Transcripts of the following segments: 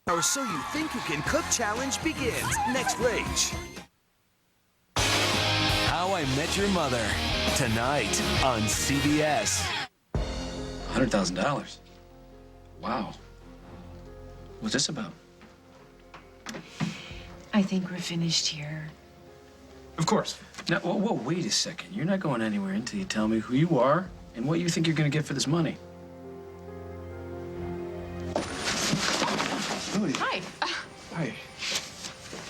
Our So You Think You Can Cook challenge begins next Rage. How I Met Your Mother, tonight on CBS. $100,000. Wow. What's this about? I think we're finished here. Of course. Now, whoa, wait a second. You're not going anywhere until you tell me who you are and what you think you're going to get for this money. Lily. Hi. Hi.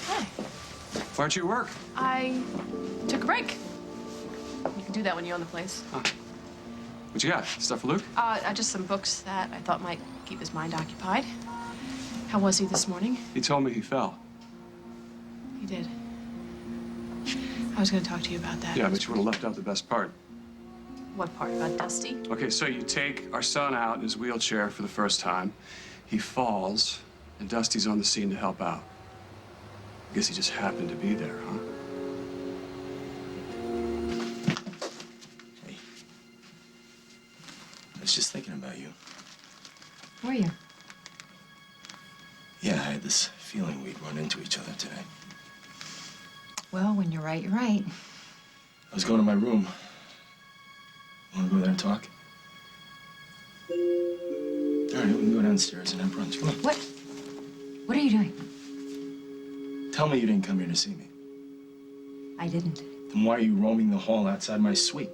Hi. Why aren't you at work? I took a break. You can do that when you own the place. Huh. What you got? Stuff for Luke? Just some books that I thought might keep his mind occupied. How was he this morning? He told me he fell. He did. I was going to talk to you about that. Yeah, but you would have left out the best part. What part? About Dusty? Okay, so you take our son out in his wheelchair for the first time. He falls, and Dusty's on the scene to help out. I guess he just happened to be there, huh? Hey. I was just thinking about you. Were you? Yeah, I had this feeling we'd run into each other today. Well, when you're right, you're right. I was going to my room. Want to go there and talk? All right, we can go downstairs and have brunch. Come on. What? What are you doing? Tell me you didn't come here to see me. I didn't. Then why are you roaming the hall outside my suite?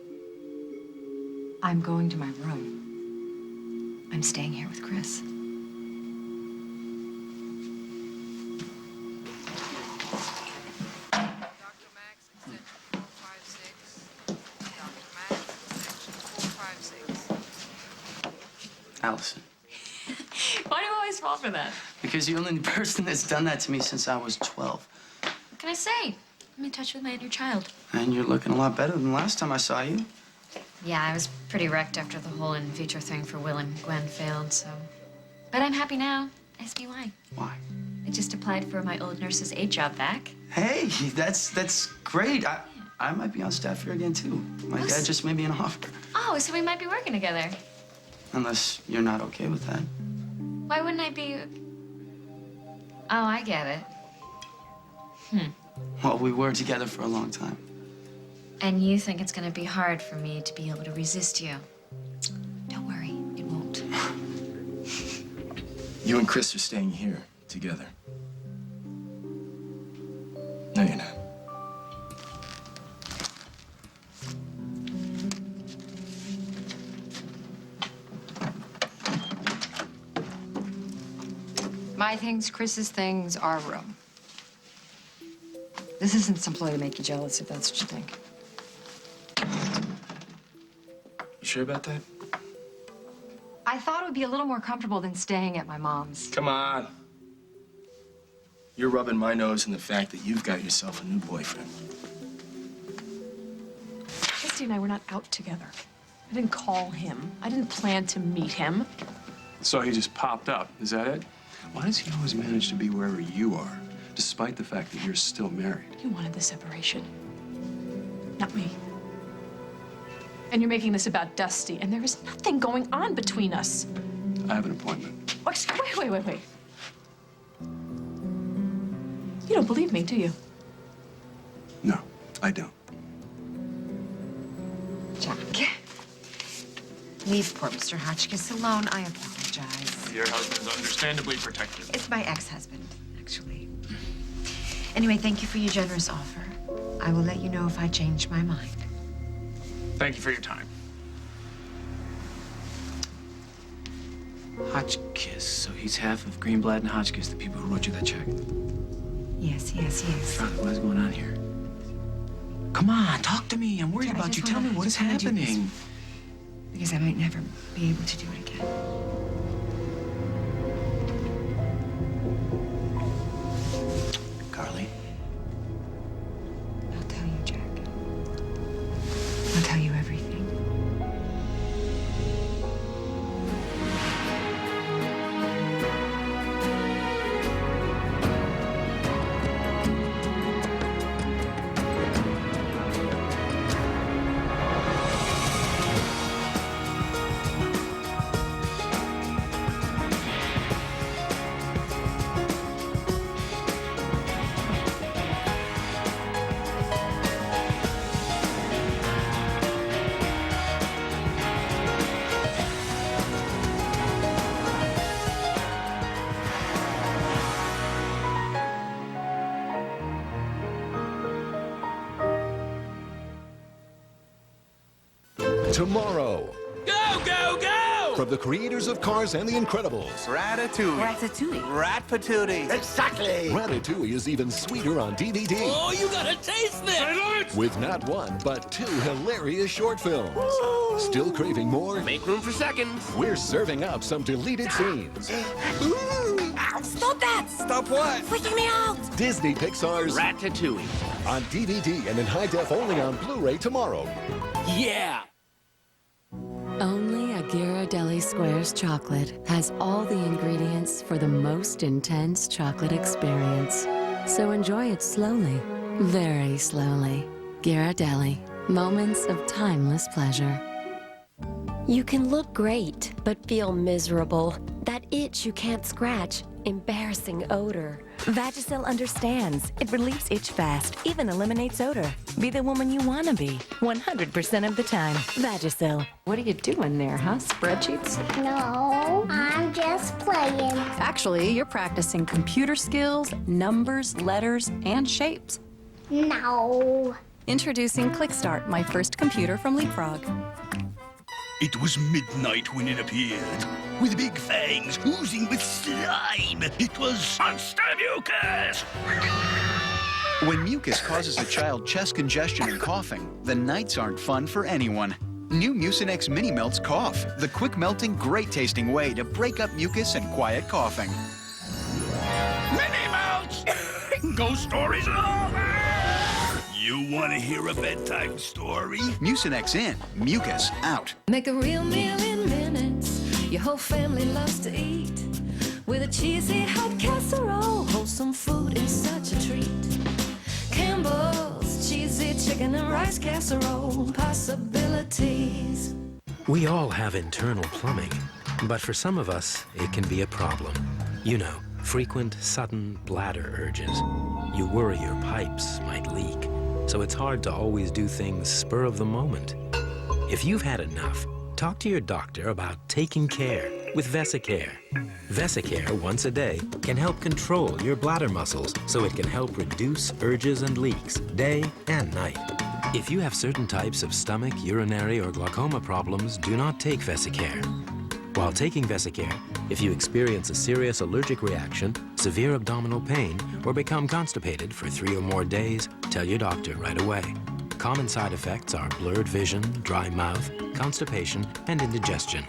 I'm going to my room. I'm staying here with Chris. Allison. Why do you always fall for that? Because you're the only person that's done that to me since I was 12. What can I say? I'm in touch with my inner child. And you're looking a lot better than last time I saw you. Yeah, I was pretty wrecked after the whole in vitro thing for Will and Gwen failed, so. But I'm happy now. Ask me why. Why? I just applied for my old nurse's aide job back. Hey, that's great. I might be on staff here again, too. My dad just made me an offer. Oh, so we might be working together. Unless you're not okay with that. Why wouldn't I be? Oh, I get it. Well, we were together for a long time. And you think it's gonna be hard for me to be able to resist you. Don't worry, it won't. You and Chris are staying here together. No, you're not. My things, Chris's things, our room. This isn't some ploy to make you jealous, if that's what you think. You sure about that? I thought it would be a little more comfortable than staying at my mom's. Come on. You're rubbing my nose in the fact that you've got yourself a new boyfriend. Christy and I were not out together. I didn't call him. I didn't plan to meet him. So he just popped up, is that it? Why does he always manage to be wherever you are, despite the fact that you're still married? You wanted the separation, not me. And you're making this about Dusty, and there is nothing going on between us. I have an appointment. Wait. You don't believe me, do you? No, I don't. Jack, leave poor Mr. Hotchkiss alone. I apologize. Your husband's understandably protective. It's my ex-husband, actually. Anyway, thank you for your generous offer. I will let you know if I change my mind. Thank you for your time. Hotchkiss. So he's half of Greenblatt and Hotchkiss, the people who wrote you that check. Yes. Father, what is going on here? Come on, talk to me. I'm worried I about just you. Tell me wanna- what is I just wanna do this. happening. Because I might never be able to do it again. Carly. I'll tell you, Jack. I'll tell you everything. Tomorrow. Go, go, go! From the creators of Cars and The Incredibles. Ratatouille. Ratatouille. Rat-patootie. Exactly. Ratatouille is even sweeter on DVD. Oh, you gotta taste this! With not one, but 2 hilarious short films. Still craving more? Make room for seconds. We're serving up some deleted scenes. Stop that! Stop what? Freaking me out! Disney Pixar's Ratatouille. on DVD and in high def only on Blu-ray tomorrow. Yeah! Only a Ghirardelli Squares chocolate has all the ingredients for the most intense chocolate experience. So enjoy it slowly, very slowly. Ghirardelli, moments of timeless pleasure. You can look great, but feel miserable. That itch you can't scratch. Embarrassing odor. Vagisil understands. It relieves itch fast, even eliminates odor. Be the woman you want to be, 100% of the time. Vagisil. What are you doing there, huh? Spreadsheets? No, I'm just playing. Actually, you're practicing computer skills, numbers, letters, and shapes. No. Introducing ClickStart, my first computer from Leapfrog. It was midnight when it appeared, with big fangs oozing with slime. It was Monster Mucus! When mucus causes a child chest congestion and coughing, the nights aren't fun for anyone. New Mucinex Mini Melts Cough, the quick-melting, great-tasting way to break up mucus and quiet coughing. Minnie Mouse! Ghost stories and all! You want to hear a bedtime story? Mucinex in, mucus out. Make a real meal in minutes. Your whole family loves to eat. With a cheesy hot casserole, wholesome food is such a treat. Campbell's cheesy chicken and rice casserole, possibilities. We all have internal plumbing, but for some of us, it can be a problem. You know, frequent, sudden bladder urges. You worry your pipes might leak, so it's hard to always do things spur of the moment. If you've had enough, talk to your doctor about taking care with Vesicare. Vesicare once a day can help control your bladder muscles so it can help reduce urges and leaks day and night. If you have certain types of stomach, urinary, or glaucoma problems, do not take Vesicare. While taking Vesicare, if you experience a serious allergic reaction, severe abdominal pain, or become constipated for 3 or more days, tell your doctor right away. Common side effects are blurred vision, dry mouth, constipation, and indigestion.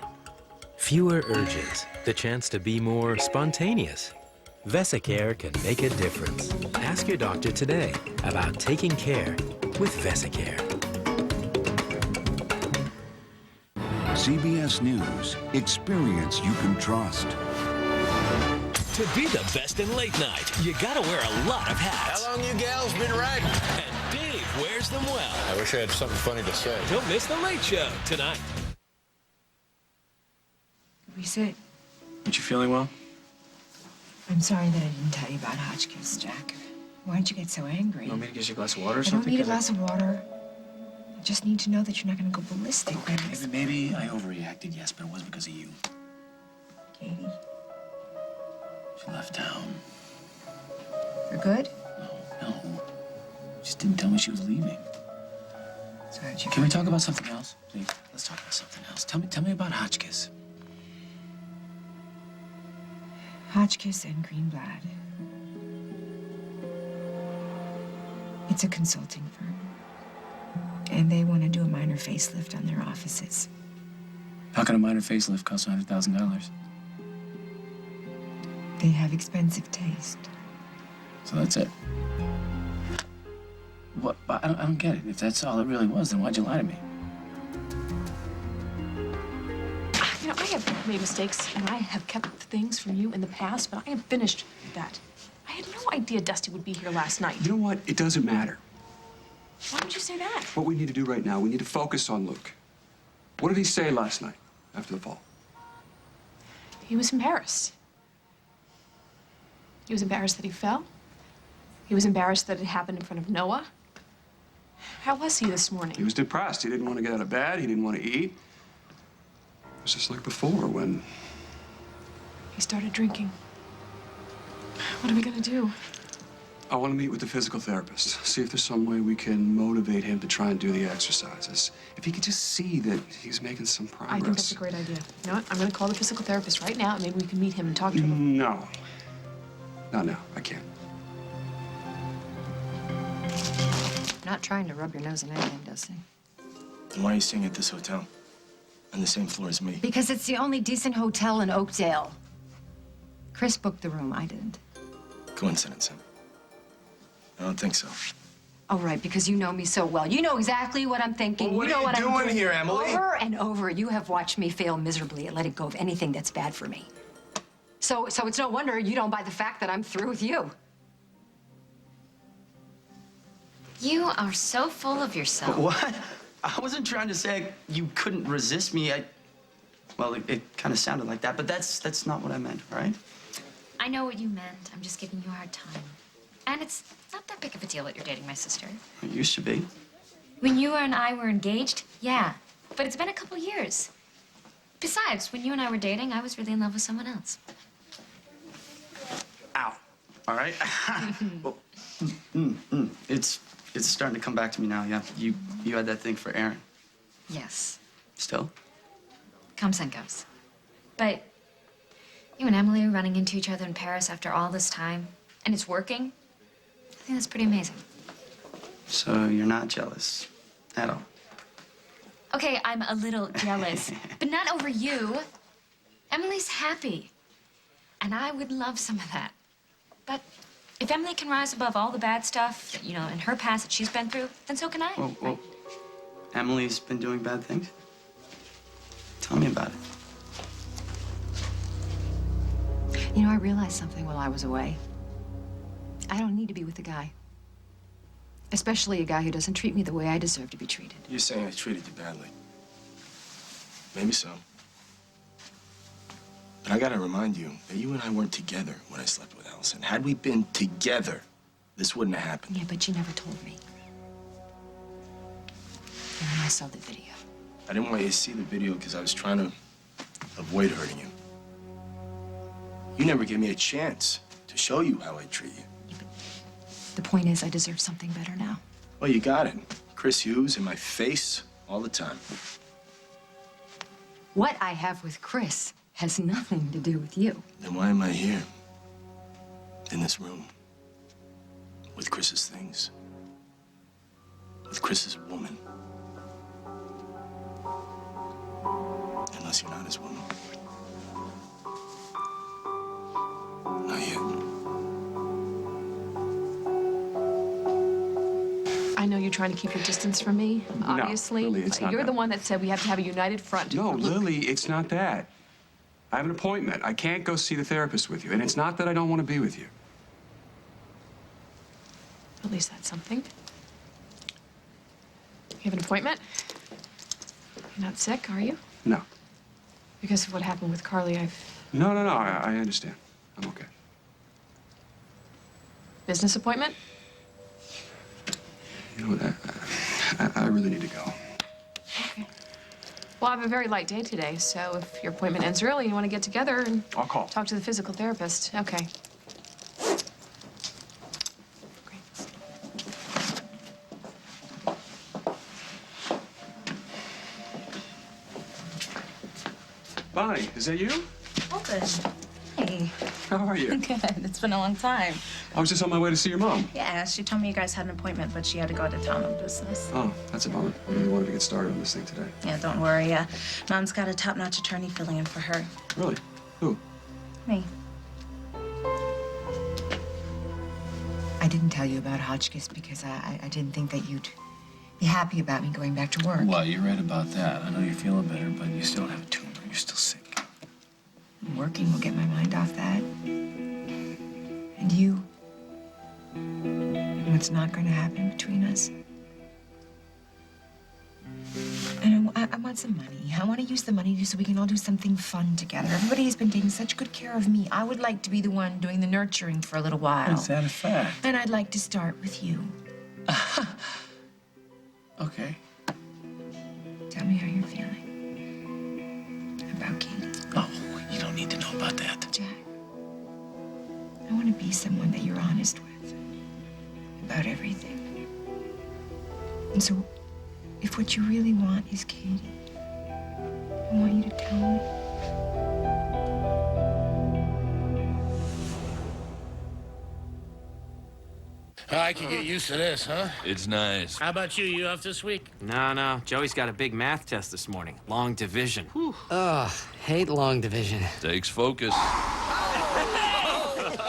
Fewer urges, the chance to be more spontaneous. Vesicare can make a difference. Ask your doctor today about taking care with Vesicare. CBS News. Experience you can trust. To be the best in late night, you gotta wear a lot of hats. How long you gals been riding? And Dave wears them well. I wish I had something funny to say. Don't miss the Late Show tonight. We sit. Aren't you feeling well? I'm sorry that I didn't tell you about Hotchkiss, Jack. Why'd you get so angry? You want me to get you a glass of water or I something? don't need a glass of water. I just need to know that you're not going to go ballistic. Okay, maybe I overreacted, yes, but it wasn't because of you. Katie. She left town. For good? No. Just didn't tell me she was leaving. So how'd you Can we talk about something else, please? Let's talk about something else. Tell me about Hotchkiss. Hotchkiss and Greenblatt. It's a consulting firm. And they want to do a minor facelift on their offices. How can a minor facelift cost $100,000? They have expensive taste. So that's it. What? I don't get it. If that's all it really was, then why'd you lie to me? You know, I have made mistakes, and I have kept things from you in the past, but I am finished with that. I had no idea Dusty would be here last night. You know what? It doesn't matter. Why would you say that? What we need to do right now, we need to focus on Luke. What did he say last night after the fall? He was embarrassed. He was embarrassed that he fell. He was embarrassed that it happened in front of Noah. How was he this morning? He was depressed. He didn't want to get out of bed. He didn't want to eat. It was just like before when... He started drinking. What are we gonna do? I want to meet with the physical therapist, see if there's some way we can motivate him to try and do the exercises. If he could just see that he's making some progress. I think that's a great idea. You know what? I'm going to call the physical therapist right now, and maybe we can meet him and talk to him. No. Not now. I can't. Not trying to rub your nose in anything, Dusty. Then why are you staying at this hotel? On the same floor as me? Because it's the only decent hotel in Oakdale. Chris booked the room, I didn't. Coincidence, huh? I don't think so. Oh, right, because you know me so well. You know exactly what I'm thinking. Well, what you know are you what doing I'm doing here, Emily? Over and over, you have watched me fail miserably at letting go of anything that's bad for me. So it's no wonder you don't buy the fact that I'm through with you. You are so full of yourself. What? I wasn't trying to say you couldn't resist me. Well, it kind of sounded like that, but that's not what I meant, right? I know what you meant. I'm just giving you a hard time. And it's not that big of a deal that you're dating my sister. It used to be. When you and I were engaged, yeah. But it's been a couple years. Besides, when you and I were dating, I was really in love with someone else. Ow. All right. Well, it's starting to come back to me now. Yeah. You had that thing for Aaron. Yes. Still? Comes and goes. But you and Emily are running into each other in Paris after all this time, and it's working. I think that's pretty amazing. So you're not jealous at all? Okay, I'm a little jealous, but not over you. Emily's happy, and I would love some of that. But if Emily can rise above all the bad stuff, you know, in her past that she's been through, then so can I. Well, Emily's been doing bad things? Tell me about it. You know, I realized something while I was away. I don't need to be with a guy. Especially a guy who doesn't treat me the way I deserve to be treated. You're saying I treated you badly. Maybe so. But I gotta remind you that you and I weren't together when I slept with Allison. Had we been together, this wouldn't have happened. Yeah, but you never told me. And then I saw the video. I didn't want you to see the video because I was trying to avoid hurting you. You never gave me a chance to show you how I treat you. The point is, I deserve something better now. Well, you got it. Chris Hughes in my face all the time. What I have with Chris has nothing to do with you. Then why am I here? In this room? With Chris's things? With Chris's woman? Unless you're not his woman. Not yet. I know you're trying to keep your distance from me, obviously. No, Lily, it's not You're that. the one that said we have to have a united front. No, Lily, it's not that. I have an appointment. I can't go see the therapist with you. And it's not that I don't want to be with you. At least that's something. You have an appointment? You're not sick, are you? No. Because of what happened with Carly, No. I understand. I'm okay. Business appointment? You know what? I really need to go. Okay. Well, I have a very light day today, so if your appointment ends early, you want to get together and I'll call. Talk to the physical therapist. Okay. Bonnie, is that you? Open. Hey. How are you? Good. It's been a long time. I was just on my way to see your mom. Yeah, she told me you guys had an appointment, but she had to go out of town on business. Oh, that's a bummer. I really wanted to get started on this thing today. Yeah, don't worry. Mom's got a top-notch attorney filling in for her. Really? Who? Me. I didn't tell you about Hotchkiss because I didn't think that you'd be happy about me going back to work. Well, you're right about that. I know you're feeling better, but you still have a tumor. You're still sick. Working will get my mind off that. And you? What's not going to happen between us? And I want some money. I want to use the money so we can all do something fun together. Everybody has been taking such good care of me. I would like to be the one doing the nurturing for a little while. Is that a fact? And I'd like to start with you. Okay. Tell me how you're feeling about Katie. Oh, you don't need to know about that. Jack, I want to be someone that you're honest with. about everything. And so, if what you really want is Katie, I want you to tell me. I can get used to this, huh? It's nice. How about you? You off this week? No. Joey's got a big math test this morning. Long division. Ugh, hate long division. Takes focus.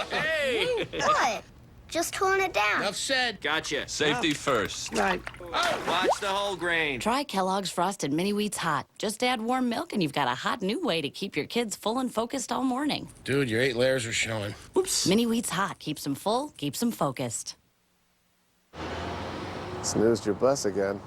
Hey! What? Just tone it down. Enough said. Gotcha. Safety first. Right. Watch the whole grain. Try Kellogg's Frosted Mini Wheats Hot. Just add warm milk and you've got a hot new way to keep your kids full and focused all morning. Dude, your 8 layers are showing. Oops. Mini Wheats Hot keeps them full, keeps them focused. Snoozed your bus again.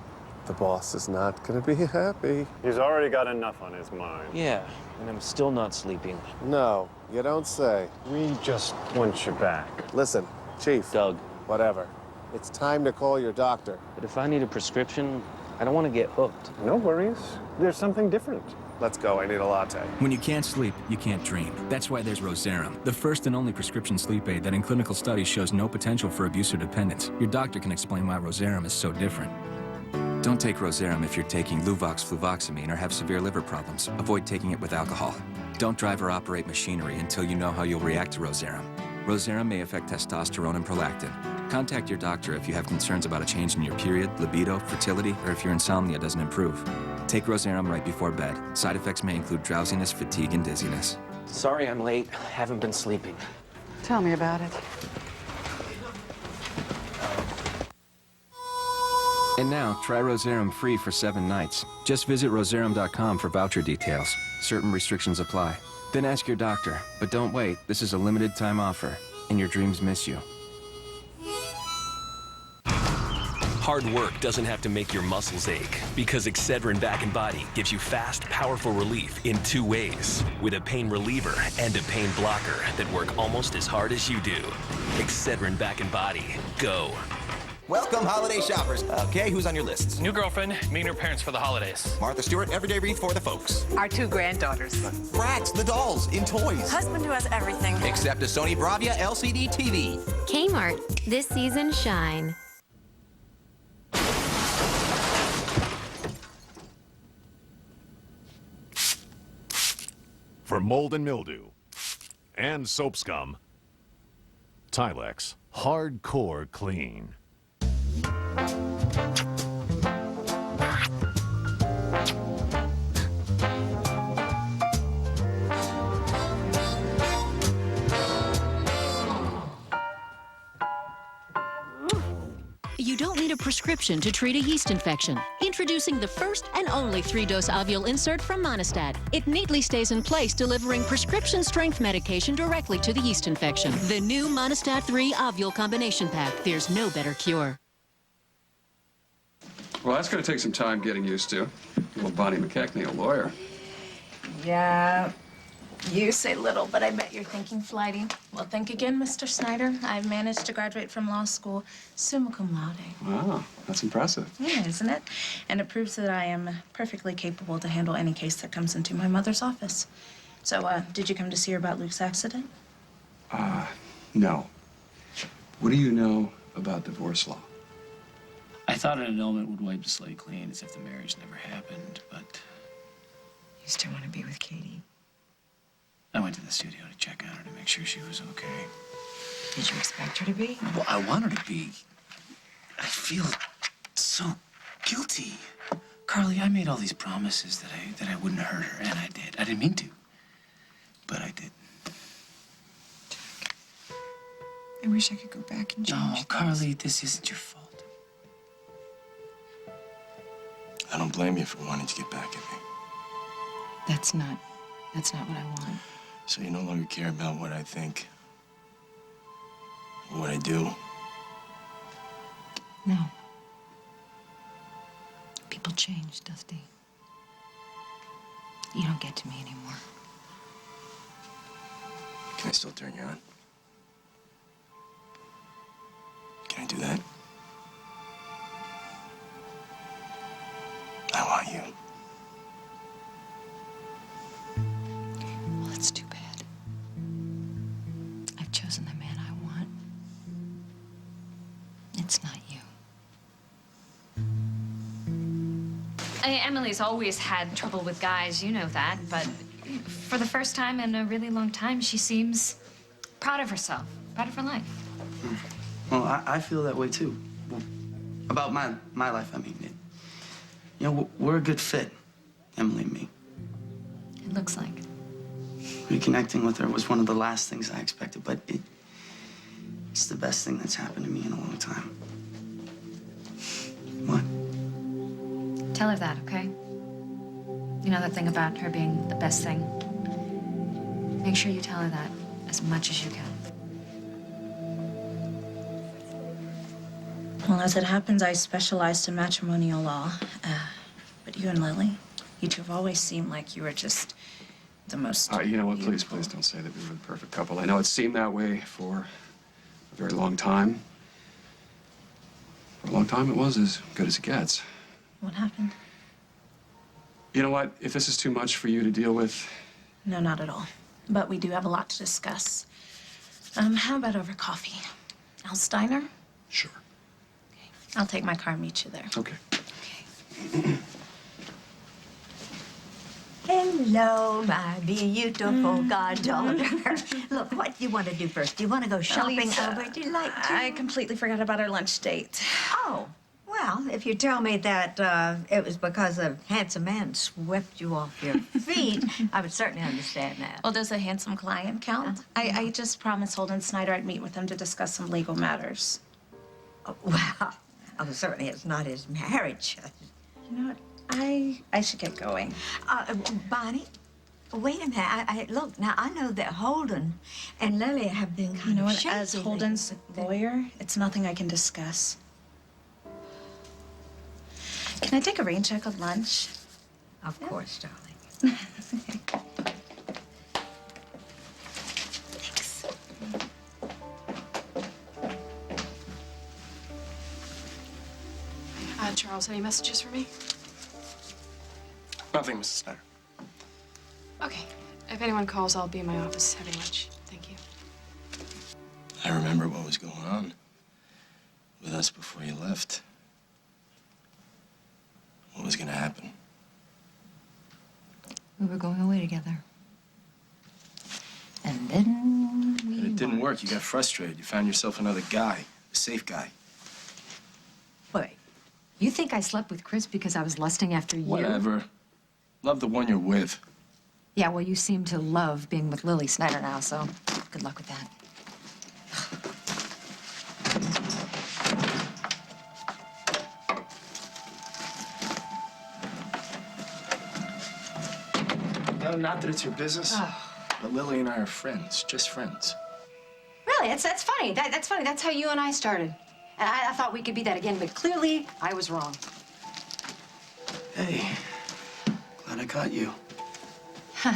The boss is not gonna be happy. He's already got enough on his mind. Yeah, and I'm still not sleeping. No, you don't say. We just want you back. Listen, Chief. Doug. Whatever. It's time to call your doctor. But if I need a prescription, I don't want to get hooked. No worries. There's something different. Let's go. I need a latte. When you can't sleep, you can't dream. That's why there's Roserum, the first and only prescription sleep aid that in clinical studies shows no potential for abuse or dependence. Your doctor can explain why Roserum is so different. Don't take Roserum if you're taking Luvox fluvoxamine or have severe liver problems. Avoid taking it with alcohol. Don't drive or operate machinery until you know how you'll react to Roserum. Roserum may affect testosterone and prolactin. Contact your doctor if you have concerns about a change in your period, libido, fertility, or if your insomnia doesn't improve. Take Roserum right before bed. Side effects may include drowsiness, fatigue, and dizziness. Sorry I'm late. Haven't been sleeping. Tell me about it. And now, try Roserum free for 7 nights. Just visit roserum.com for voucher details. Certain restrictions apply. Then ask your doctor. But don't wait. This is a limited time offer, and your dreams miss you. Hard work doesn't have to make your muscles ache, because Excedrin Back and Body gives you fast, powerful relief in 2 ways, with a pain reliever and a pain blocker that work almost as hard as you do. Excedrin Back and Body. Go. Welcome, holiday shoppers. Okay, who's on your list? New girlfriend, me and her parents for the holidays. Martha Stewart, everyday wreath for the folks. Our 2 granddaughters. Bratz, the dolls, in toys. Husband who has everything. Except a Sony Bravia LCD TV. Kmart, this season shine. For mold and mildew and soap scum, Tilex Hardcore Clean. You don't need a prescription to treat a yeast infection. Introducing the first and only 3-dose ovule insert from Monistat. It neatly stays in place, delivering prescription-strength medication directly to the yeast infection. The new Monistat 3 ovule combination pack. There's no better cure. Well, that's going to take some time getting used to. Little Bonnie McKechnie, a lawyer. Yeah, you say little, but I bet you're thinking flighty. Well, think again, Mr. Snyder. I've managed to graduate from law school summa cum laude. Wow, that's impressive. Yeah, isn't it? And it proves that I am perfectly capable to handle any case that comes into my mother's office. So, did you come to see her about Luke's accident? No. What do you know about divorce law? I thought an annulment would wipe the slate clean, as if the marriage never happened, but You still want to be with Katie? I went to the studio to check on her to make sure she was okay. Did you expect her to be? Well, I want her to be. I feel so guilty. Carly, I made all these promises that I wouldn't hurt her, and I did. I didn't mean to, but I did. I wish I could go back and change No, things. Carly, this isn't your fault. I don't blame you for wanting to get back at me. That's not what I want. So you no longer care about what I think, or what I do? No. People change, Dusty. You don't get to me anymore. Can I still turn you on? Can I do that? I want you. Well, it's too bad. I've chosen the man I want. And It's not you. Emily's always had trouble with guys, you know that, but for the first time in a really long time, she seems proud of herself, proud of her life. Well, I feel that way too. Well, about my life, I mean. You know, we're a good fit, Emily and me. It looks like. Reconnecting with her was one of the last things I expected, but it's the best thing that's happened to me in a long time. What? Tell her that, okay? You know that thing about her being the best thing? Make sure you tell her that as much as you can. Well, as it happens, I specialized in matrimonial law. But you and Lily, you two have always seemed like you were just the most... You know what? Please don't say that we were the perfect couple. I know it seemed that way for a very long time. For a long time, it was as good as it gets. What happened? You know what? If this is too much for you to deal with... No, not at all. But we do have a lot to discuss. How about over coffee? Al's Diner? Sure. Okay. I'll take my car and meet you there. Okay. Hello, my beautiful goddaughter. Look, what do you want to do first? Do you want to go shopping over? Do you like to? I completely forgot about our lunch date. Oh, well, if you tell me that it was because a handsome man swept you off your feet, I would certainly understand that. Well, does a handsome client count? I just promised Holden Snyder I'd meet with him to discuss some legal matters. Oh, well, certainly it's not his marriage. You know what? I should get going. Bonnie, wait a minute. Look, now, I know that Holden and Lily have been kind of shaky. As Holden's lawyer, it's nothing I can discuss. Can I take a rain check at lunch? Of course, darling. Thanks. Charles, any messages for me? Nothing, Mrs. Snyder. Okay. If anyone calls, I'll be in my office having lunch. Thank you. I remember what was going on with us before you left. What was gonna happen? We were going away together. And then It didn't work. You got frustrated. You found yourself another guy, a safe guy. Wait, you think I slept with Chris because I was lusting after you? Whatever. Love the one you're with. Yeah, well, you seem to love being with Lily Snyder now, so good luck with that. No, not that it's your business, but Lily and I are friends, just friends. Really? That's funny. That's funny. That's how you and I started. And I thought we could be that again, but clearly I was wrong. Hey, glad I caught you. Huh.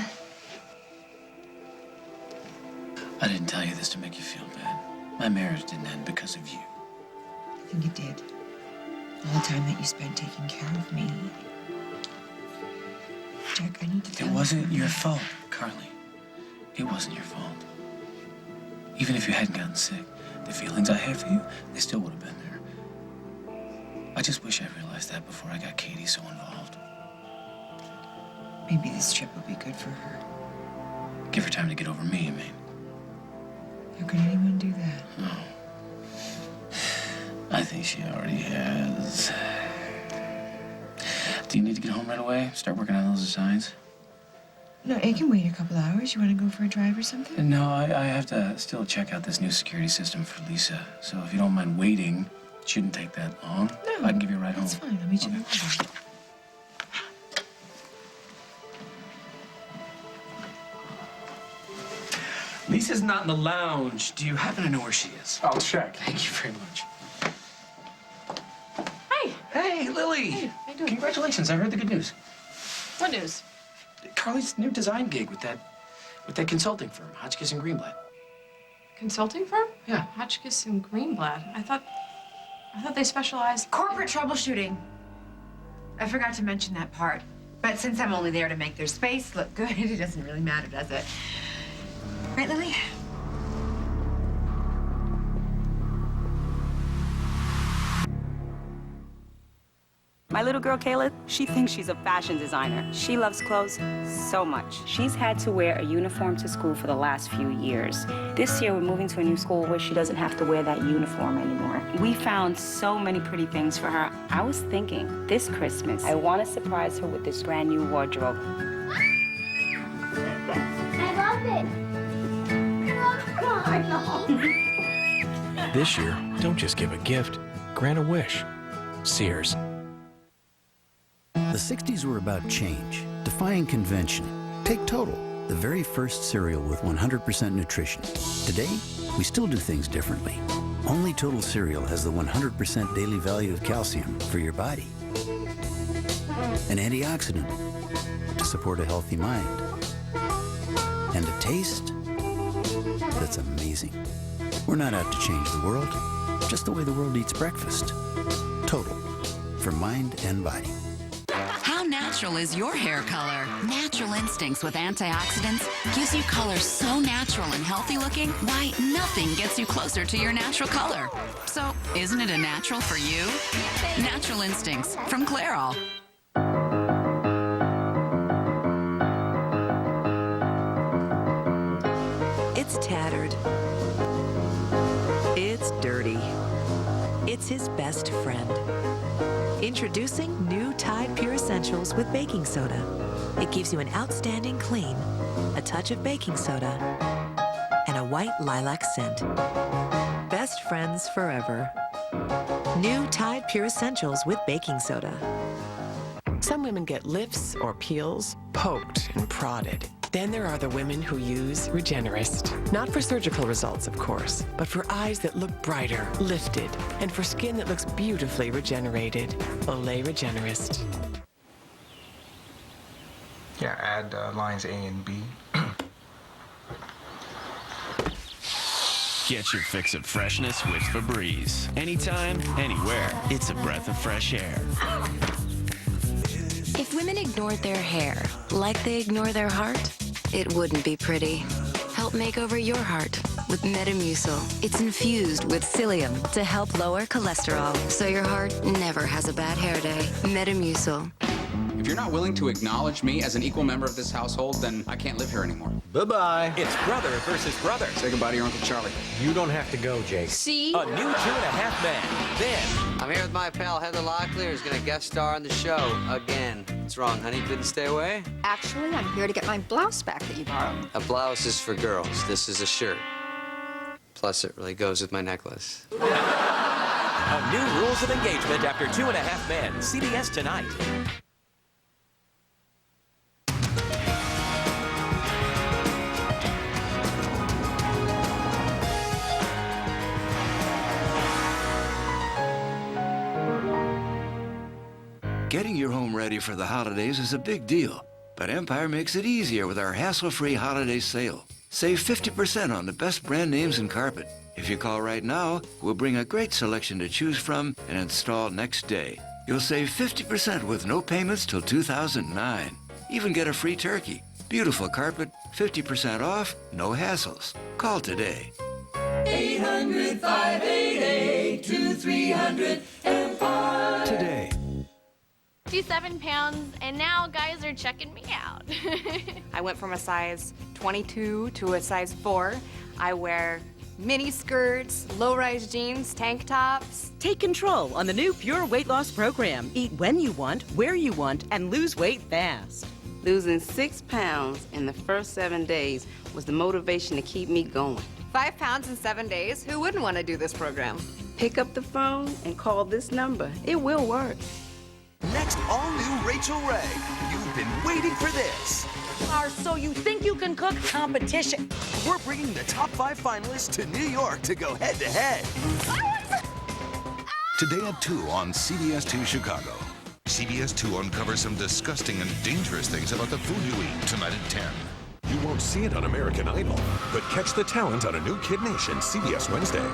I didn't tell you this to make you feel bad. My marriage didn't end because of you. I think it did. All the time that you spent taking care of me. Jack, I need to tell you. It wasn't your fault, Carly. It wasn't your fault. Even if you hadn't gotten sick, the feelings I had for you, they still would have been there. I just wish I realized that before I got Katie so involved. Maybe this trip will be good for her. Give her time to get over me, you mean? How could anyone do that? Oh. I think she already has. Do you need to get home right away? Start working on those designs? No, it can wait a couple hours. You want to go for a drive or something? No, I have to still check out this new security system for Lisa. So if you don't mind waiting, it shouldn't take that long. No, I can give you a ride home. That's fine. I'll meet you outside. Lisa's not in the lounge. Do you happen to know where she is? I'll check. Thank you very much. Hey. Hey, Lily. Hey, how you doing? Congratulations. I heard the good news. What news? Carly's new design gig with that consulting firm, Hotchkiss and Greenblatt. Consulting firm? Yeah. Hotchkiss and Greenblatt. I thought they specialized... Corporate troubleshooting. I forgot to mention that part. But since I'm only there to make their space look good, it doesn't really matter, does it? Right, Lily? My little girl, Kayla, she thinks she's a fashion designer. She loves clothes so much. She's had to wear a uniform to school for the last few years. This year, we're moving to a new school where she doesn't have to wear that uniform anymore. We found so many pretty things for her. I was thinking, this Christmas, I want to surprise her with this brand new wardrobe. I love it. I know. This year, don't just give a gift, grant a wish. Sears. The 60s were about change, defying convention. Take Total, the very first cereal with 100% nutrition. Today, we still do things differently. Only Total cereal has the 100% daily value of calcium for your body. An antioxidant to support a healthy mind. And a taste that's amazing. We're not out to change the world, just the way the world eats breakfast. Total, for mind and body. How natural is your hair color? Natural Instincts with antioxidants gives you color so natural and healthy looking, why nothing gets you closer to your natural color. So, isn't it a natural for you? Natural Instincts from Clairol. It's tattered. It's dirty. It's his best friend. Introducing new Tide Pure Essentials with baking soda. It gives you an outstanding clean, a touch of baking soda, and a white lilac scent. Best friends forever. New Tide Pure Essentials with baking soda. Some women get lifts or peels, poked and prodded. Then there are the women who use Regenerist. Not for surgical results, of course, but for eyes that look brighter, lifted, and for skin that looks beautifully regenerated. Olay Regenerist. Yeah, add lines A and B. Get your fix of freshness with Febreze. Anytime, anywhere. It's a breath of fresh air. If women ignored their hair like they ignore their heart, it wouldn't be pretty. Help make over your heart with Metamucil. It's infused with psyllium to help lower cholesterol, so your heart never has a bad hair day. Metamucil. If you're not willing to acknowledge me as an equal member of this household, then I can't live here anymore. Bye-bye. It's brother versus brother. Say goodbye to your Uncle Charlie. You don't have to go, Jake. See? A new 2.5 Men. Then. I'm here with my pal Heather Locklear, who's gonna guest star on the show again. What's wrong, honey? Couldn't stay away? Actually, I'm here to get my blouse back that you borrowed. A blouse is for girls. This is a shirt. Plus, it really goes with my necklace. A new Rules of Engagement after 2.5 Men. CBS tonight. Getting your home ready for the holidays is a big deal, but Empire makes it easier with our hassle-free holiday sale. Save 50% on the best brand names in carpet. If you call right now, we'll bring a great selection to choose from and install next day. You'll save 50% with no payments till 2009. Even get a free turkey. Beautiful carpet, 50% off, no hassles. Call today. 800-588-2300 Empire. Today. 57 pounds, and now guys are checking me out. I went from a size 22 to a size 4. I wear mini skirts, low-rise jeans, tank tops. Take control on the new Pure Weight Loss Program. Eat when you want, where you want, and lose weight fast. Losing 6 pounds in the first 7 days was the motivation to keep me going. 5 pounds in 7 days? Who wouldn't want to do this program? Pick up the phone and call this number. It will work. Next, all-new Rachel Ray. You've been waiting for this. Our So You Think You Can Cook competition. We're bringing the top 5 finalists to New York to go head-to-head. Today at 2 on CBS 2 Chicago. CBS 2 uncovers some disgusting and dangerous things about the food you eat. Tonight at 10. You won't see it on American Idol, but catch the talent on a new Kid Nation CBS Wednesday.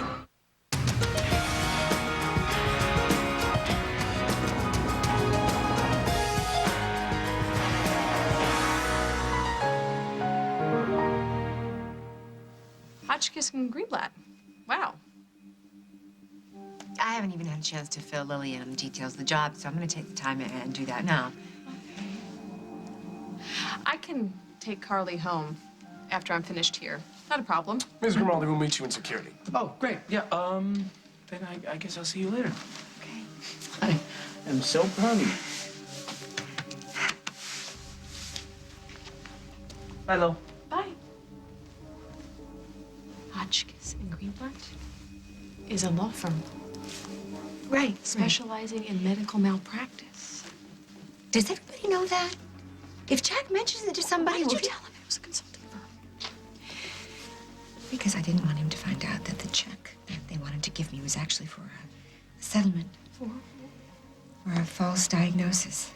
Hotchkiss and Greenblatt. Wow. I haven't even had a chance to fill Lily in on the details of the job, so I'm going to take the time and do that now. I can take Carly home after I'm finished here. Not a problem. Ms. Grimaldi will meet you in security. Oh, great. Yeah, then I guess I'll see you later. Okay. I am so proud of you. Bye, Lo. Bye. Hotchkiss and Greenblatt is a law firm. Right. Specializing in medical malpractice. Does everybody know that? If Jack mentions it to somebody... Why did you tell him it was a consulting firm? Because I didn't want him to find out that the check that they wanted to give me was actually for a settlement. For? Or a false diagnosis.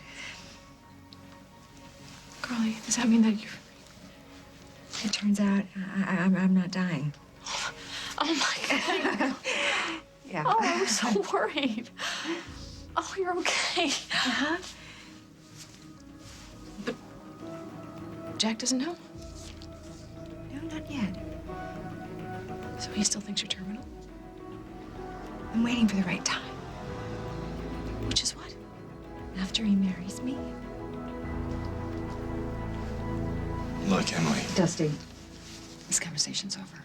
Carly, does that mean that you're... It turns out I'm not dying. Oh, my God. Yeah. Oh, I'm so worried. Oh, you're okay. Uh-huh. But Jack doesn't know? No, not yet. So he still thinks you're terminal? I'm waiting for the right time. Which is what? After he marries me. Look, Emily. Dusty, this conversation's over.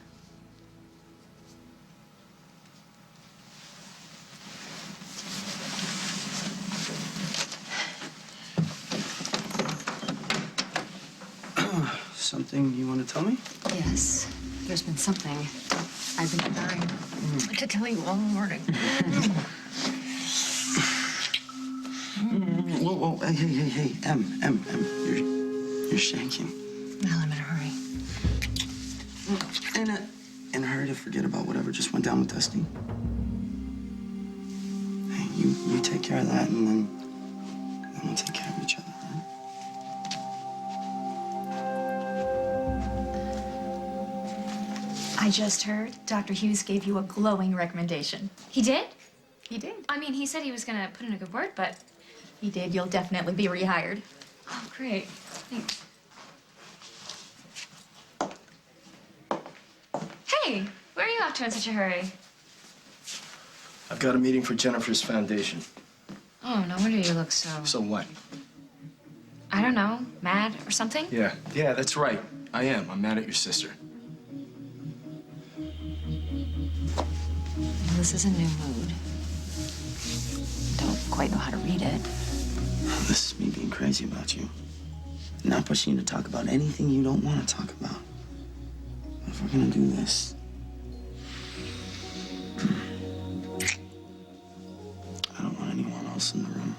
Something you want to tell me? Yes, there's been something I've been trying to tell you all morning. Whoa, hey, Em, you're shanking. Well, I'm in a hurry. In a hurry to forget about whatever just went down with Dusty. Hey, you take care of that, and then we'll take care of each other, all right? I just heard Dr. Hughes gave you a glowing recommendation. He did? He did. I mean, he said he was gonna put in a good word, but... He did. You'll definitely be rehired. Oh, great. Thanks. Hey, where are you off to in such a hurry? I've got a meeting for Jennifer's foundation. Oh, no wonder you look so... So what? I don't know, mad or something? Yeah, that's right. I am. I'm mad at your sister. This is a new mood. Don't quite know how to read it. This is me being crazy about you. Not pushing you to talk about anything you don't want to talk about. If we're gonna do this, I don't want anyone else in the room.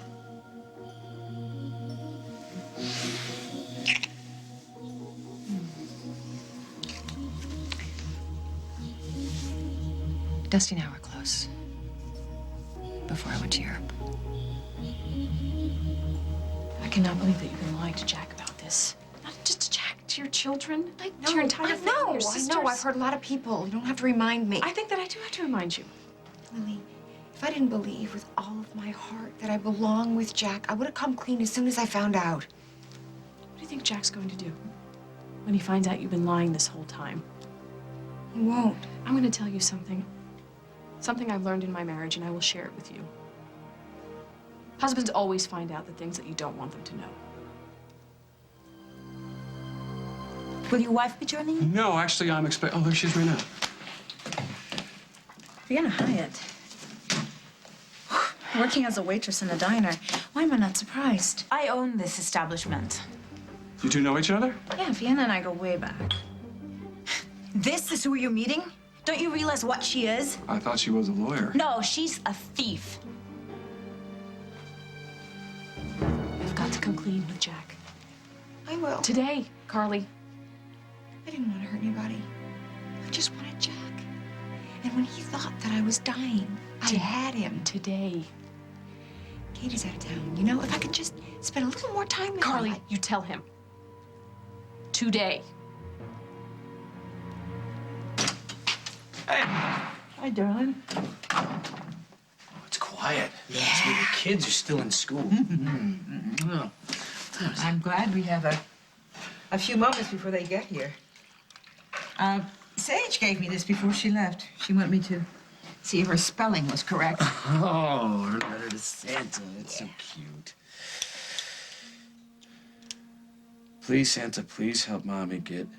Dusty and I were close. Before I went to Europe. I cannot believe that you've been lying to Jack about this. Not just to Jack, to your children, like to your entire family, your sisters. I know. I've heard a lot of people. You don't have to remind me. I think that I do have to remind you. Lily, if I didn't believe with all of my heart that I belong with Jack, I would have come clean as soon as I found out. What do you think Jack's going to do when he finds out you've been lying this whole time? He won't. I'm going to tell you something. Something I've learned in my marriage, and I will share it with you. Husbands always find out the things that you don't want them to know. Will your wife be joining? No, actually, I'm oh, there she is right now. Vienna Hyatt. Working as a waitress in a diner. Why am I not surprised? I own this establishment. You two know each other? Yeah, Vienna and I go way back. This is who you're meeting? Don't you realize what she is? I thought she was a lawyer. No, she's a thief. You've got to come clean with Jack. I will. Today, Carly. I didn't want to hurt anybody. I just wanted Jack. And when he thought that I was dying, I had him. Today. Kate is out of town. You know, if I could just spend a little more time with Carly, him. you tell him. Today. Hey. Hi, darling. Oh, it's quiet. Yeah. So the kids are still in school. Well, I'm glad we have a few moments before they get here. Sage gave me this before she left. She wanted me to See if her spelling was correct. Oh, her letter to Santa. It's so cute. Please, Santa, please help Mommy get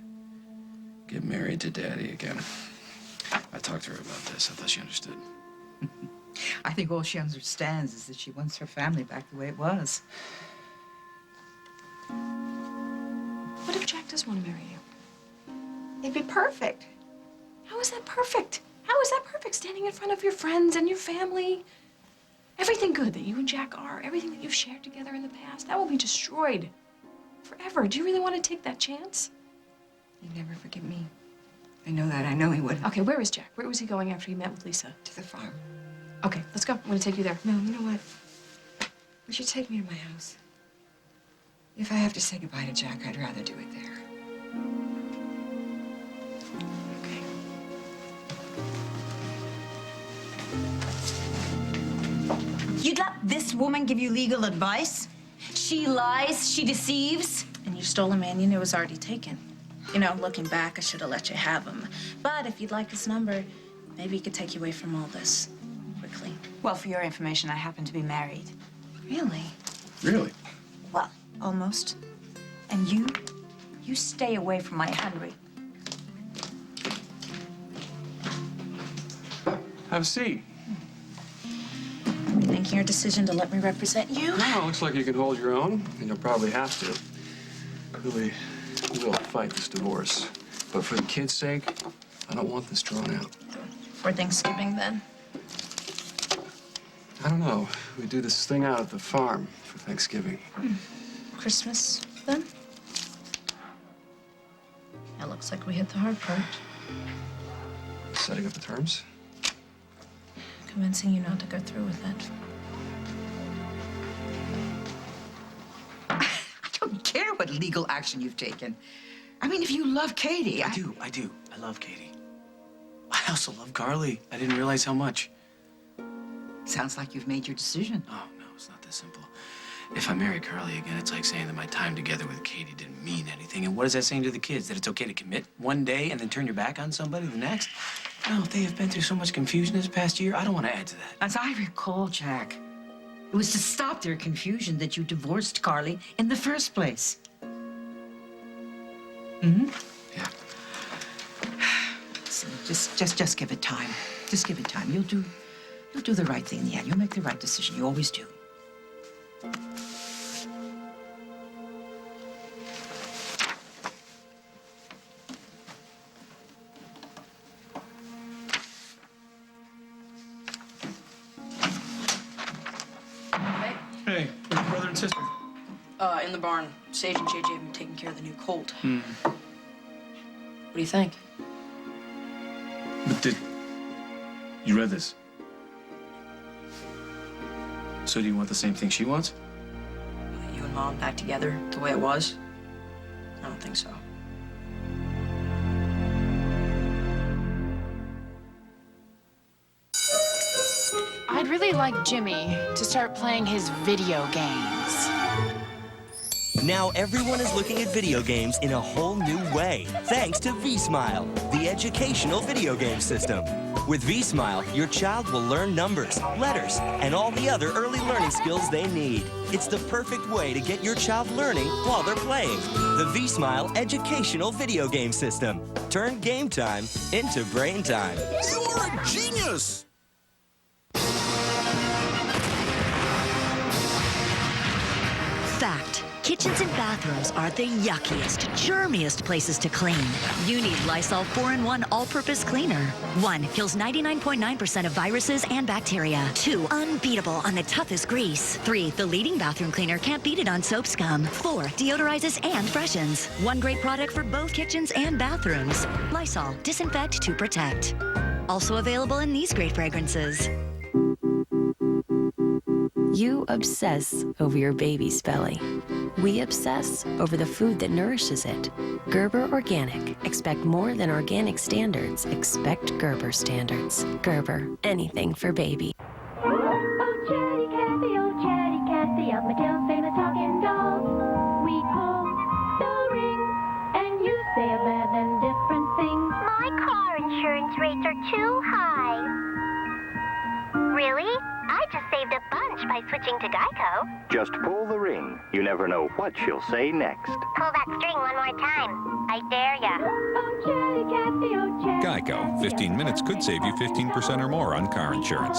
married to Daddy again. I talked to her about this. I thought she understood. I think all she understands is that she wants her family back the way it was. What if Jack does want to marry you? It'd be perfect. How is that perfect? How is that perfect? Standing in front of your friends and your family. Everything good that you and Jack are, everything that you've shared together in the past, that will be destroyed forever. Do you really want to take that chance? He'd never forgive me. I know that. I know he would. Okay, where is Jack? Where was he going after he met with Lisa? To the farm. Okay, let's go. I'm going to take you there. No, you know what? You should take me to my house. If I have to say goodbye to Jack, I'd rather do it there. Okay. You'd let this woman give you legal advice? She lies, she deceives. And you stole a man you knew was already taken. You know, looking back, I should have let you have him. But if you'd like his number, maybe he could take you away from all this quickly. Well, for your information, I happen to be married. Really? Really? Well, almost. And you stay away from my Henry. Have a seat. Rethinking your decision to let me represent you? No, looks like you can hold your own, and you'll probably have to. Really will fight this divorce. But for the kids' sake, I don't want this drawn out. For Thanksgiving, then? I don't know. We do this thing out at the farm for Thanksgiving. Christmas, then? It looks like we hit the hard part. Setting up the terms? Convincing you not to go through with it. I don't care what legal action you've taken. I mean, if you love Katie, I do. I love Katie. I also love Carly. I didn't realize how much. Sounds like you've made your decision. Oh, no, it's not that simple. If I marry Carly again, it's like saying that my time together with Katie didn't mean anything. And what is that saying to the kids? That it's okay to commit one day and then turn your back on somebody the next? No, they have been through so much confusion this past year. I don't want to add to that. As I recall, Jack, it was to stop their confusion that you divorced Carly in the first place. Mm-hmm. Yeah. Listen, just give it time. Just give it time. You'll do the right thing in the end. You'll make the right decision. You always do. Hey, where's your brother and sister? In the barn. Sage and JJ have been taking care of the new colt. Hmm. What do you think? But you read this? So do you want the same thing she wants? You and Mom back together the way it was? I don't think so. I'd really like Jimmy to start playing his video games. Now everyone is looking at video games in a whole new way, thanks to V-Smile, the educational video game system. With V-Smile, your child will learn numbers, letters, and all the other early learning skills they need. It's the perfect way to get your child learning while they're playing. The V-Smile educational video game system. Turn game time into brain time. You're a genius! Fact. Kitchens and bathrooms are the yuckiest, germiest places to clean. You need Lysol 4-in-1 all-purpose cleaner. 1. Kills 99.9% of viruses and bacteria. 2. Unbeatable on the toughest grease. 3. The leading bathroom cleaner can't beat it on soap scum. 4. Deodorizes and freshens. One great product for both kitchens and bathrooms. Lysol. Disinfect to protect. Also available in these great fragrances. You obsess over your baby's belly. We obsess over the food that nourishes it. Gerber Organic. Expect more than organic standards. Expect Gerber standards. Gerber, anything for baby. Oh, chatty Cathy, of Mattel's famous talking dolls. We pull the ring, and you say 11 different things. My car insurance rates are too high. by switching to Geico. Just pull the ring. You never know what she'll say next. Pull that string one more time. I dare ya. Oh, Chatty Cathy, oh, Chatty Geico. 15 minutes could save you 15% or more on car insurance.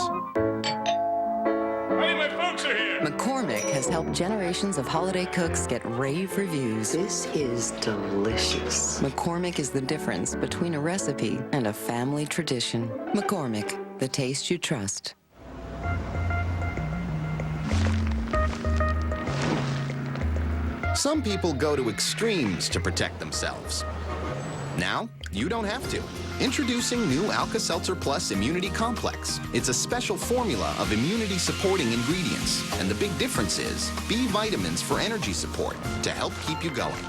Hey, my folks are here! McCormick has helped generations of holiday cooks get rave reviews. This is delicious. McCormick is the difference between a recipe and a family tradition. McCormick, the taste you trust. Some people go to extremes to protect themselves. Now, you don't have to. Introducing new Alka-Seltzer Plus Immunity Complex. It's a special formula of immunity-supporting ingredients. And the big difference is B vitamins for energy support to help keep you going.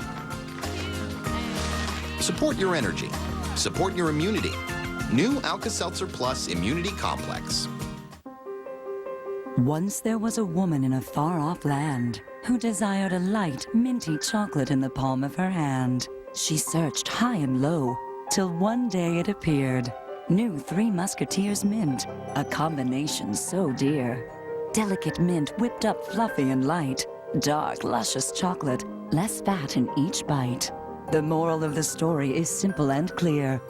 Support your energy. Support your immunity. New Alka-Seltzer Plus Immunity Complex. Once there was a woman in a far-off land who desired a light, minty chocolate in the palm of her hand. She searched high and low, till one day it appeared. New Three Musketeers mint, a combination so dear. Delicate mint whipped up fluffy and light. Dark, luscious chocolate, less fat in each bite. The moral of the story is simple and clear.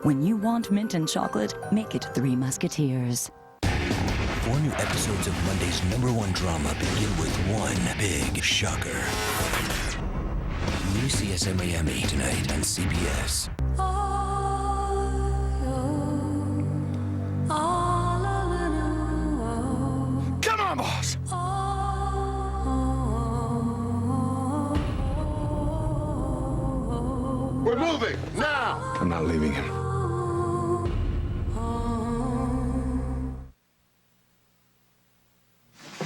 When you want mint and chocolate, make it Three Musketeers. 4 new episodes of Monday's #1 drama begin with one big shocker. New CSM Miami tonight on CBS. Come on, boss! We're moving, now! I'm not leaving him.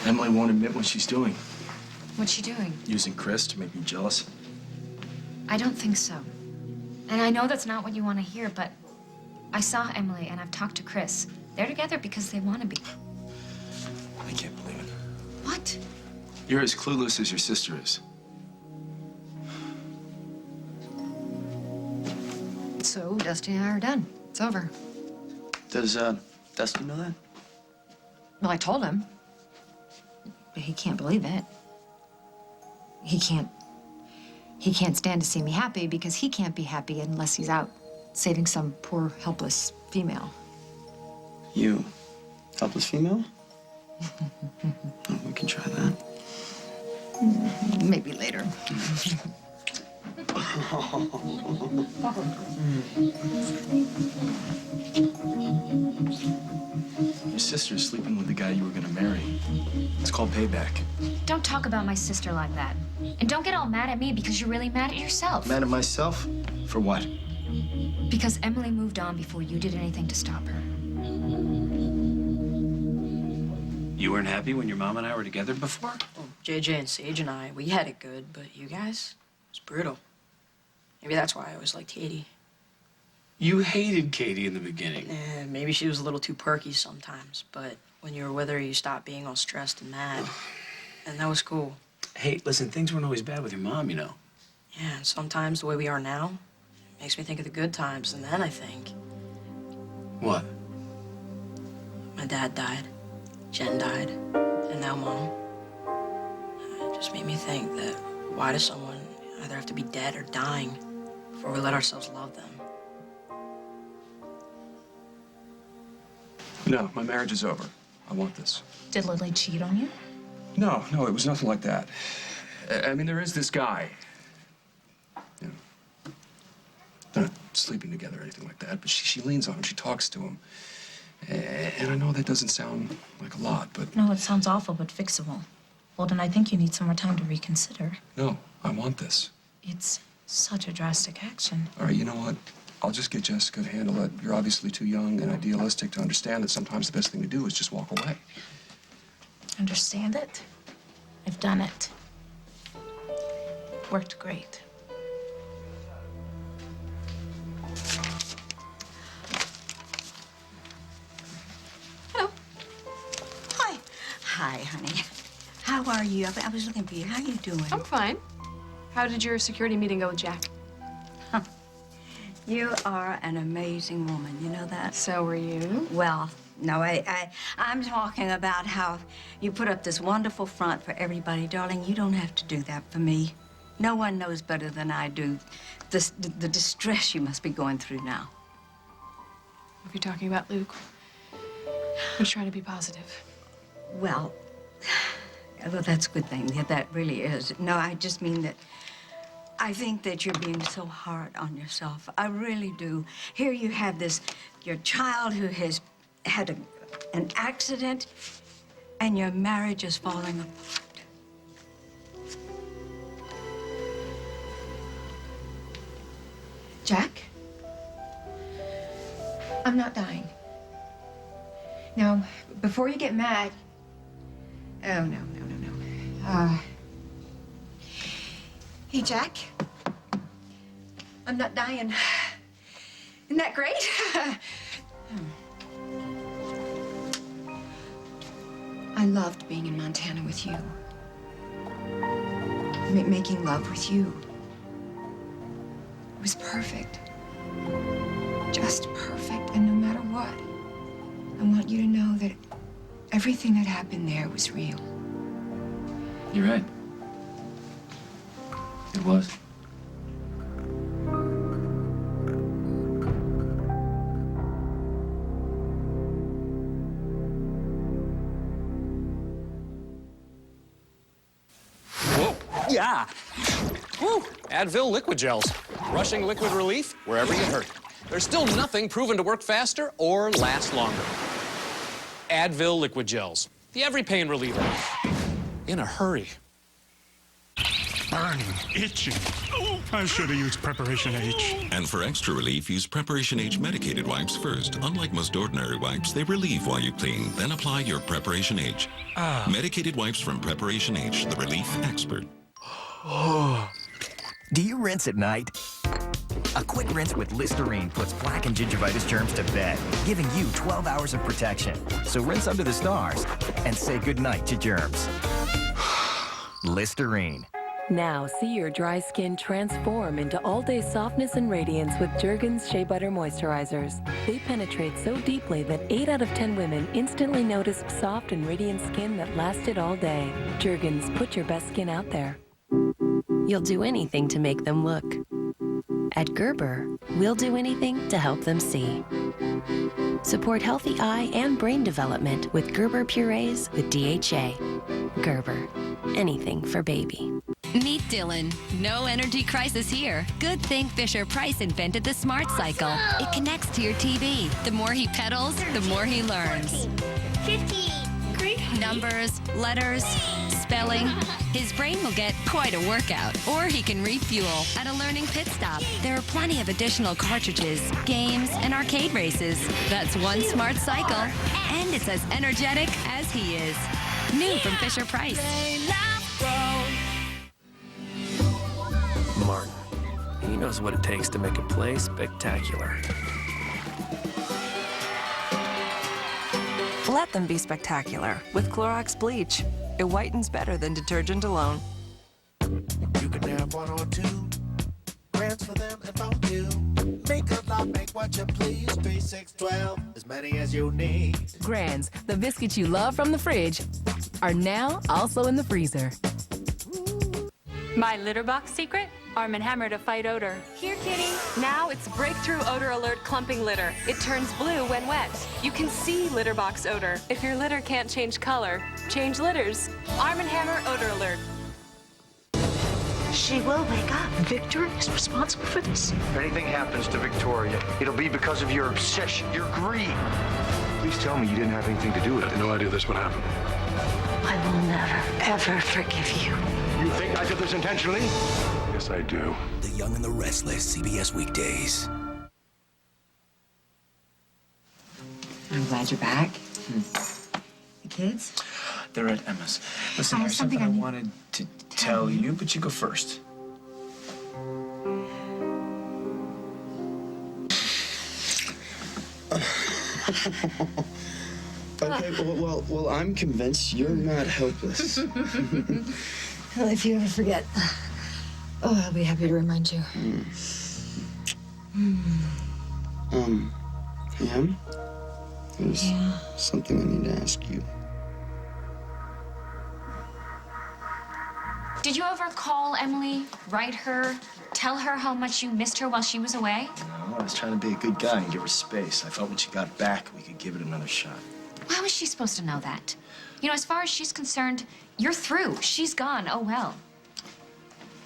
Emily won't admit what she's doing. What's she doing? Using Chris to make me jealous. I don't think so. And I know that's not what you want to hear, but I saw Emily and I've talked to Chris. They're together because they want to be. I can't believe it. What? You're as clueless as your sister is. So Dusty and I are done. It's over. Does Dusty know that? Well, I told him. But he can't believe it. He can't stand to see me happy because he can't be happy unless he's out saving some poor, helpless female. You, helpless female? Oh, we can try that. Maybe later. Your sister's sleeping with the guy you were gonna marry. It's called payback. Don't talk about my sister like that. And don't get all mad at me because you're really mad at yourself. Mad at myself? For what? Because Emily moved on before you did anything to stop her. You weren't happy when your mom and I were together before? Well, JJ and Sage and I, we had it good, but you guys, it was brutal. Maybe that's why I always liked Katie. You hated Katie in the beginning. Maybe she was a little too perky sometimes, but when you were with her, you stopped being all stressed and mad. And that was cool. Hey, listen, things weren't always bad with your mom, you know. Yeah, and sometimes the way we are now makes me think of the good times, and then I think, What? my dad died, Jen died, and now Mom. It just made me think that why does someone either have to be dead or dying before we let ourselves love them? No, my marriage is over. I want this. Did Lily cheat on you? No, it was nothing like that. I mean, there is this guy. You know, they're not sleeping together or anything like that, but she leans on him, she talks to him. And I know that doesn't sound like a lot, but... No, it sounds awful, but fixable. Well, then I think you need some more time to reconsider. No, I want this. It's such a drastic action. All right, you know what? I'll just get Jessica to handle it. You're obviously too young and idealistic to understand that sometimes the best thing to do is just walk away. Understand it? I've done it. Worked great. Hi, honey. How are you? I was looking for you. How are you doing? I'm fine. How did your security meeting go with Jack? You are an amazing woman. You know that? So were you? Well, No, I'm talking about how you put up this wonderful front for everybody. Darling, you don't have to do that for me. No one knows better than I do the distress you must be going through now. If you're talking about Luke, we're trying to be positive. Well, that's a good thing. Yeah, that really is. No, I just mean that I think that you're being so hard on yourself. I really do. Here you have your child who has had an accident, and your marriage is falling apart. Jack, I'm not dying. Now, before you get mad... Oh, no. Hey, Jack. I'm not dying. Isn't that great? I loved being in Montana with you. Making love with you. It was perfect. Just perfect. And no matter what, I want you to know that everything that happened there was real. You're right. It was. Whoa. Yeah. Woo. Advil liquid gels. Rushing liquid relief wherever you hurt. There's still nothing proven to work faster or last longer. Advil liquid gels. The every pain reliever. In a hurry. Burning, itching. Oh, I should have used Preparation H. And for extra relief, use Preparation H medicated wipes first. Unlike most ordinary wipes, they relieve while you clean. Then apply your Preparation H. Medicated wipes from Preparation H, the relief expert. Do you rinse at night? A quick rinse with Listerine puts plaque and gingivitis germs to bed, giving you 12 hours of protection. So rinse under the stars and say goodnight to germs. Listerine. Now see your dry skin transform into all-day softness and radiance with Jergens Shea Butter Moisturizers. They penetrate so deeply that 8 out of 10 women instantly noticed soft and radiant skin that lasted all day. Jergens, put your best skin out there. You'll do anything to make them look. At Gerber, we'll do anything to help them see. Support healthy eye and brain development with Gerber purees with DHA. Gerber, anything for baby. Meet Dylan. No energy crisis here. Good thing Fisher-Price invented the Smart Cycle. It connects to your TV. The more he pedals, the more he learns. 15. Great. Numbers, letters, spelling. His brain will get quite a workout. Or he can refuel at a learning pit stop. There are plenty of additional cartridges, games, and arcade races. That's one Smart Cycle. And it's as energetic as he is. New from Fisher-Price. Martin. He knows what it takes to make a play spectacular. Let them be spectacular with Clorox bleach. It whitens better than detergent alone. You can have 1 or 2 grants for them if I do. Make a lot, make what you please. 3, 6, 12, as many as you need. Grands, the biscuits you love from the fridge, are now also in the freezer. My litter box secret? Arm & Hammer to fight odor. Here, kitty. Now it's Breakthrough Odor Alert Clumping Litter. It turns blue when wet. You can see litter box odor. If your litter can't change color, change litters. Arm & Hammer Odor Alert. She will wake up. Victor is responsible for this. If anything happens to Victoria, it'll be because of your obsession, your greed. Please tell me you didn't have anything to do with it. I had no idea this would happen. I will never, ever forgive you. You think I did this intentionally? Yes, I do. The Young and the Restless, CBS weekdays. I'm glad you're back. The kids? They're at Emma's. Listen, there's something I wanted to tell you, but you go first. Okay, well, I'm convinced you're not helpless. Well, if you ever forget, I'll be happy to remind you. Em? There's something I need to ask you. Did you ever call Emily, write her, tell her how much you missed her while she was away? No, I was trying to be a good guy and give her space. I thought when she got back, we could give it another shot. How was she supposed to know that? You know, as far as she's concerned, you're through. She's gone. Oh, well.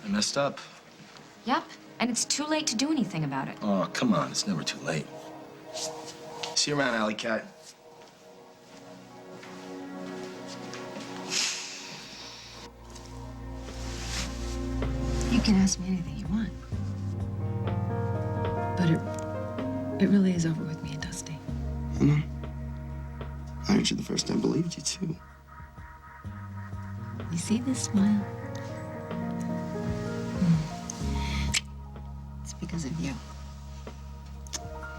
I messed up. Yep. And it's too late to do anything about it. Oh, come on. It's never too late. See you around, Alley Cat. You can ask me anything you want. But it really is over with me and Dusty. I know. I heard you the first time, believed you, too. You see this smile? It's because of you.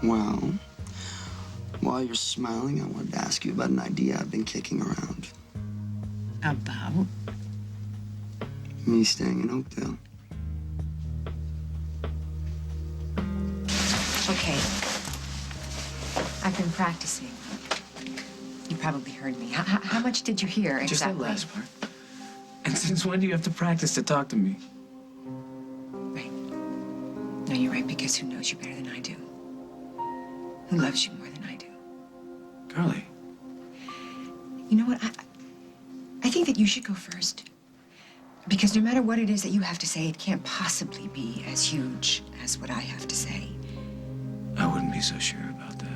Well, while you're smiling, I wanted to ask you about an idea I've been kicking around. About? Me staying in Oakdale. Okay. I've been practicing. You probably heard me. How much did you hear exactly? Just that last part. And since when do you have to practice to talk to me? Right. No, you're right, because who knows you better than I do? Who loves you more than I do? Carly. You know what? I think that you should go first. Because no matter what it is that you have to say, it can't possibly be as huge as what I have to say. I wouldn't be so sure about that.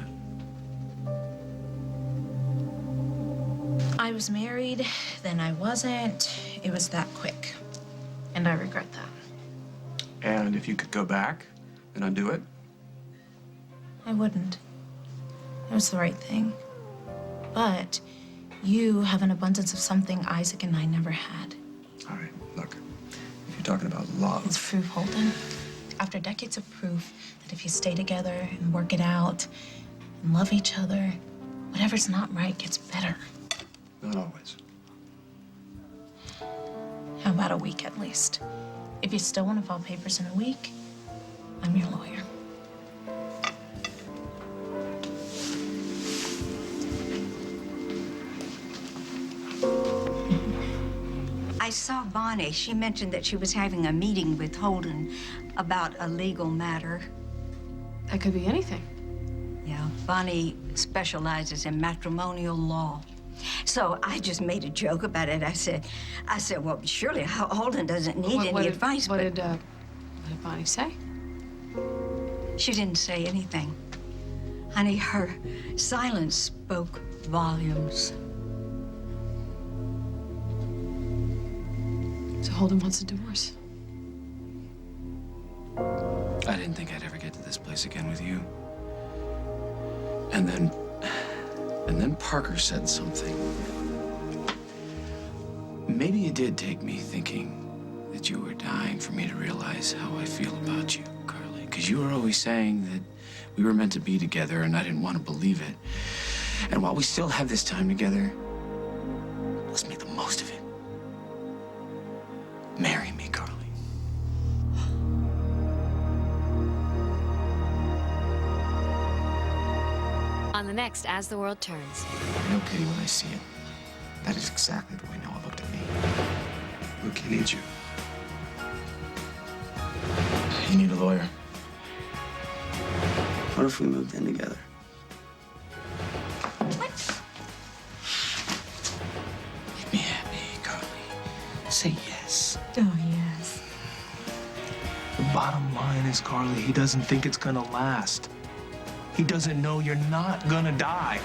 I was married, then I wasn't. It was that quick. And I regret that. And if you could go back and undo it? I wouldn't. It was the right thing. But you have an abundance of something Isaac and I never had. All right, look. If you're talking about love... It's proof, Holden. After decades of proof that if you stay together and work it out and love each other, whatever's not right gets better. Not always. How about a week at least? If you still want to file papers in a week, I'm your lawyer. I saw Bonnie. She mentioned that she was having a meeting with Holden about a legal matter. That could be anything. Yeah, Bonnie specializes in matrimonial law. So I just made a joke about it. I said, well, surely Holden doesn't need any advice. What did Bonnie say? She didn't say anything. Honey, her silence spoke volumes. So Holden wants a divorce. I didn't think I'd ever get to this place again with you. And then Parker said something. Maybe it did take me thinking that you were dying for me to realize how I feel about you, Carly. Because you were always saying that we were meant to be together, and I didn't want to believe it. And while we still have this time together, let's make the most of it. Marry me, Carly. On the next As the World Turns. I know Kitty when I see it. That is exactly the way Noah looked at me. Look, he needs you. You need a lawyer. What if we moved in together? Make me happy, Carly. Say yes. Oh, yes. The bottom line is, Carly, he doesn't think it's gonna last. He doesn't know you're not gonna die.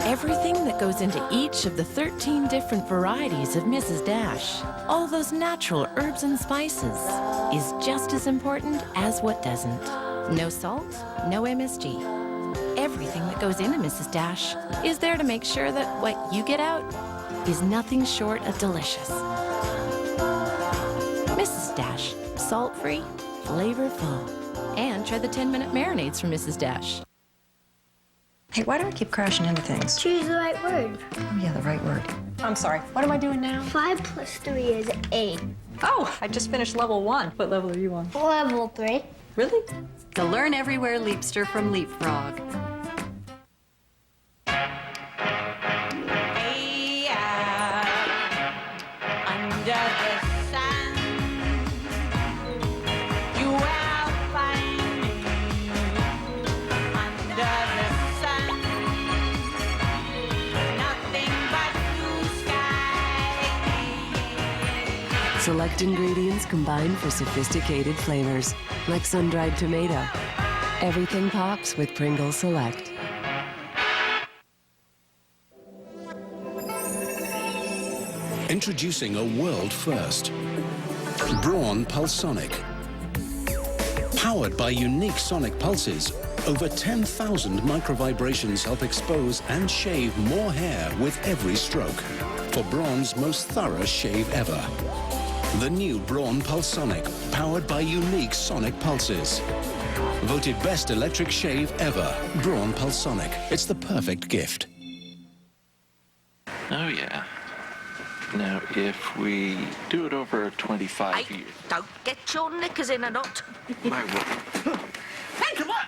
Everything that goes into each of the 13 different varieties of Mrs. Dash, all those natural herbs and spices, is just as important as what doesn't. No salt, no MSG. Everything that goes into Mrs. Dash is there to make sure that what you get out is nothing short of delicious. Mrs. Dash, salt-free, flavorful. And try the 10-minute marinades from Mrs. Dash. Hey, why do I keep crashing into things? Choose the right word. Oh, yeah, the right word. I'm sorry, what am I doing now? 5 + 3 is 8. Oh, I just finished level 1. What level are you on? Level 3. Really? The Learn Everywhere Leapster from Leapfrog. Select ingredients combined for sophisticated flavors, like sun-dried tomato. Everything pops with Pringles Select. Introducing a world first. Braun Pulsonic. Powered by unique sonic pulses, over 10,000 microvibrations help expose and shave more hair with every stroke. For Braun's most thorough shave ever. The new Braun Pulsonic, powered by unique sonic pulses. Voted best electric shave ever. Braun Pulsonic. It's the perfect gift. Oh, yeah. Now, if we do it over 25 years... Don't get your knickers in a knot. My word. Hey, come on!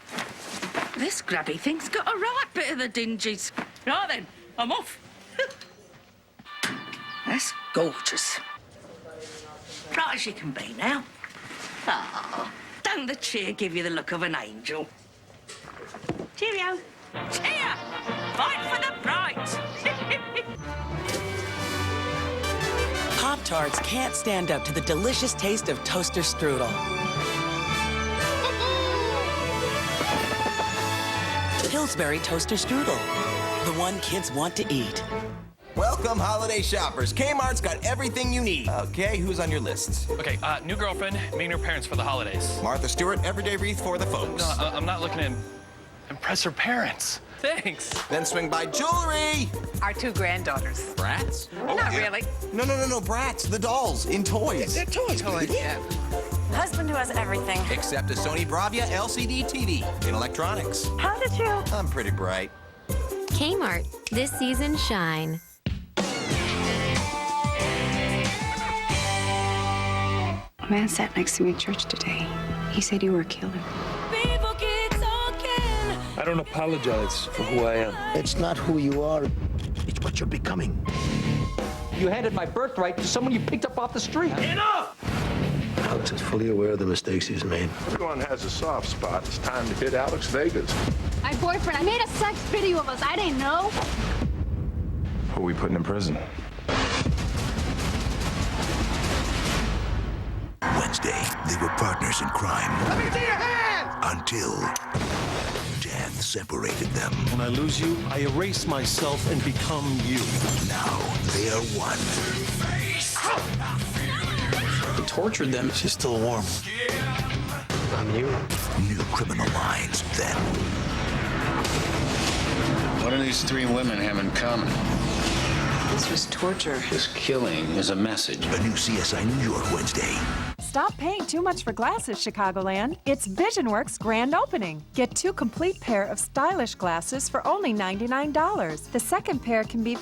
This grubby thing's got a right bit of the dingies. Right then, I'm off. That's gorgeous. Right as you can be now. Oh, don't the cheer give you the look of an angel? Cheerio. Cheer! Fight for the bright! Pop-Tarts can't stand up to the delicious taste of toaster strudel. Pillsbury toaster strudel, the one kids want to eat. Welcome, holiday shoppers. Kmart's got everything you need. Okay, who's on your list? Okay, new girlfriend, meeting her parents for the holidays. Martha Stewart, everyday wreath for the folks. No, I'm not looking to impress her parents. Thanks. Then swing by jewelry. Our 2 granddaughters. Brats? Not really. No, brats. The dolls in toys. They're toys, yeah. Husband who has everything. Except a Sony Bravia LCD TV in electronics. How did you? I'm pretty bright. Kmart, this season shine. A man sat next to me at church today. He said you were a killer. I don't apologize for who I am. It's not who you are, it's what you're becoming. You handed my birthright to someone you picked up off the street. Enough! Alex is fully aware of the mistakes he's made. Everyone has a soft spot. It's time to hit Alex Vegas. My boyfriend, I made a sex video of us. I didn't know. Who are we putting in prison? Wednesday, they were partners in crime. Let me see your hand! Until death separated them. When I lose you, I erase myself and become you. Now they are one. We tortured them. She's still warm. I'm you. New criminal minds then. What do these 3 women have in common? This was torture. This killing is a message. A new CSI New York Wednesday. Stop paying too much for glasses, Chicagoland. It's VisionWorks' grand opening. Get 2 complete pair of stylish glasses for only $99. The second pair can be